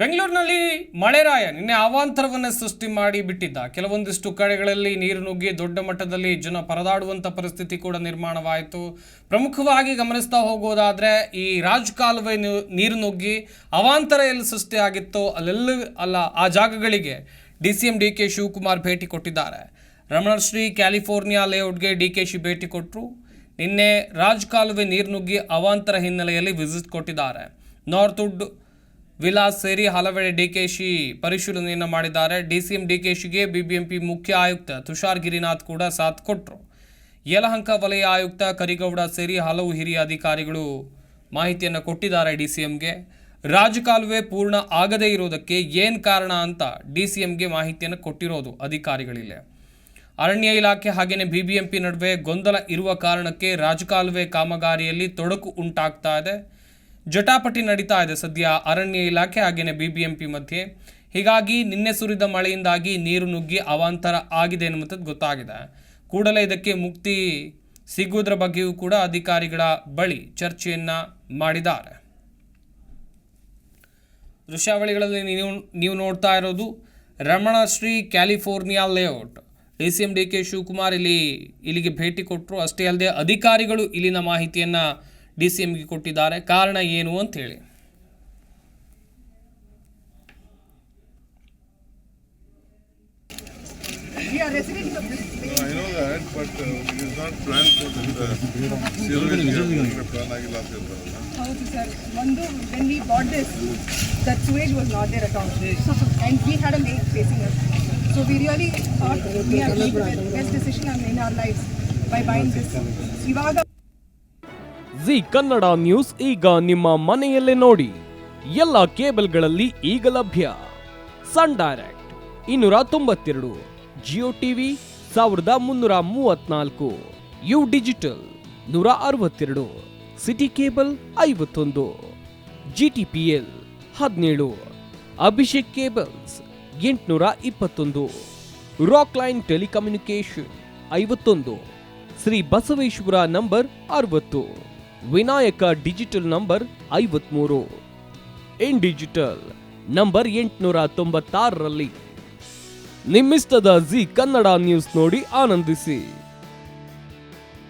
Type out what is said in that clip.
ಬೆಂಗಳೂರಿನಲ್ಲಿ ಮಳೆರಾಯ ನಿನ್ನೆ ಅವಾಂತರವನ್ನು ಸೃಷ್ಟಿ ಮಾಡಿ ಬಿಟ್ಟಿದ್ದ. ಕೆಲವೊಂದಿಷ್ಟು ಕಡೆಗಳಲ್ಲಿ ನೀರು ನುಗ್ಗಿ ದೊಡ್ಡ ಮಟ್ಟದಲ್ಲಿ ಜನ ಪರದಾಡುವಂಥ ಪರಿಸ್ಥಿತಿ ಕೂಡ ನಿರ್ಮಾಣವಾಯಿತು. ಪ್ರಮುಖವಾಗಿ ಗಮನಿಸ್ತಾ ಹೋಗೋದಾದರೆ ಈ ರಾಜಕಾಲುವೆ ನೀರು ನುಗ್ಗಿ ಅವಾಂತರ ಎಲ್ಲಿ ಸೃಷ್ಟಿಯಾಗಿತ್ತೋ ಆ ಜಾಗಗಳಿಗೆ DCM DK ಶಿವಕುಮಾರ್ ಭೇಟಿ ಕೊಟ್ಟಿದ್ದಾರೆ. ರಮಣಶ್ರೀ ಕ್ಯಾಲಿಫೋರ್ನಿಯಾ ಲೇಔಟ್ಗೆ DKಶಿ ಭೇಟಿ ಕೊಟ್ಟರು. ನಿನ್ನೆ ರಾಜಕಾಲುವೆ ನೀರು ನುಗ್ಗಿ ಅವಾಂತರ ಹಿನ್ನೆಲೆಯಲ್ಲಿ ವಿಸಿಟ್ ಕೊಟ್ಟಿದ್ದಾರೆ. ನಾರ್ತ್ ವುಡ್ ವಿಲಾಸ್ ಸೇರಿ ಹಲವೆಡೆ DKಶಿ ಪರಿಶೀಲನೆಯನ್ನು ಮಾಡಿದ್ದಾರೆ. DCM DKಶಿಗೆ BBMP ಮುಖ್ಯ ಆಯುಕ್ತ ತುಷಾರ್ ಗಿರಿನಾಥ್ ಕೂಡ ಸಾಥ್ ಕೊಟ್ಟರು. ಯಲಹಂಕ ವಲಯ ಆಯುಕ್ತ ಕರಿಗೌಡ ಸೇರಿ ಹಲವು ಹಿರಿಯ ಅಧಿಕಾರಿಗಳು ಮಾಹಿತಿಯನ್ನು ಕೊಟ್ಟಿದ್ದಾರೆ DCMಗೆ. ರಾಜಕಾಲುವೆ ಪೂರ್ಣ ಆಗದೇ ಇರೋದಕ್ಕೆ ಏನು ಕಾರಣ ಅಂತ DCMಗೆ ಮಾಹಿತಿಯನ್ನು ಕೊಟ್ಟಿರೋದು ಅಧಿಕಾರಿಗಳಿಲ್ಲೇ. ಅರಣ್ಯ ಇಲಾಖೆ ಹಾಗೆಯೇ BBMP ನಡುವೆ ಗೊಂದಲ ಇರುವ ಕಾರಣಕ್ಕೆ ರಾಜಕಾಲುವೆ ಕಾಮಗಾರಿಯಲ್ಲಿ ತೊಡಕು ಉಂಟಾಗ್ತಾ ಇದೆ. ಜಟಾಪಟಿ ನಡೀತಾ ಇದೆ ಸದ್ಯ ಅರಣ್ಯ ಇಲಾಖೆ ಹಾಗೆಯೇ BBMP ಮಧ್ಯೆ. ಹೀಗಾಗಿ ನಿನ್ನೆ ಸುರಿದ ಮಳೆಯಿಂದಾಗಿ ನೀರು ನುಗ್ಗಿ ಅವಾಂತರ ಆಗಿದೆ ಎನ್ನುವಂಥದ್ದು ಗೊತ್ತಾಗಿದೆ. ಕೂಡಲೇ ಇದಕ್ಕೆ ಮುಕ್ತಿ ಸಿಗುವುದರ ಬಗ್ಗೆಯೂ ಕೂಡ ಅಧಿಕಾರಿಗಳ ಬಳಿ ಚರ್ಚೆಯನ್ನು ಮಾಡಿದ್ದಾರೆ. ದೃಶ್ಯಾವಳಿಗಳಲ್ಲಿ ನೀವು ನೋಡ್ತಾ ಇರೋದು Ramanashree California layout. DCM DK Shivakumar ಇಲ್ಲಿಗೆ ಭೇಟಿ ಕೊಟ್ಟರು. ಅಷ್ಟೇ ಅಲ್ಲದೆ ಅಧಿಕಾರಿಗಳು ಇಲ್ಲಿನ ಮಾಹಿತಿಯನ್ನು DCMಗೆ ಕೊಟ್ಟಿದ್ದಾರೆ. ಕಾರಣ ಏನು ಅಂತ ಹೇಳಿ I know that, but it is not planned for this plan ಆಗಿಲ್ಲ ಅಂತ ಹೇಳ್ತಾರಲ್ಲ. ಹೌದು ಸರ್, ಒಂದು when we bought this, that sewage was not there at all, and we had a lake facing us. So we really thought we have made the best decision in our lives by buying this. ಇವಾಗ Zee Kannada news ಈಗ ನಿಮ್ಮ ಮನೆಯಲ್ಲೇ ನೋಡಿ. ಎಲ್ಲ ಕೇಬಲ್ಗಳಲ್ಲಿ ಈಗ ಲಭ್ಯ. Sun Direct 292, Jio TV 1334, U digital 162, SITI cable 51, GTPL 17, Abhishek cables 821, Rockline telecommunication 51, Shri Basaveshwara number 60, Vinayaka digital number 53, in digital number 896ರಲ್ಲಿ. ನಿಮ್ಮಿಸ್ತದ ಜಿ ಕನ್ನಡ ನ್ಯೂಸ್ ನೋಡಿ ಆನಂದಿಸಿ.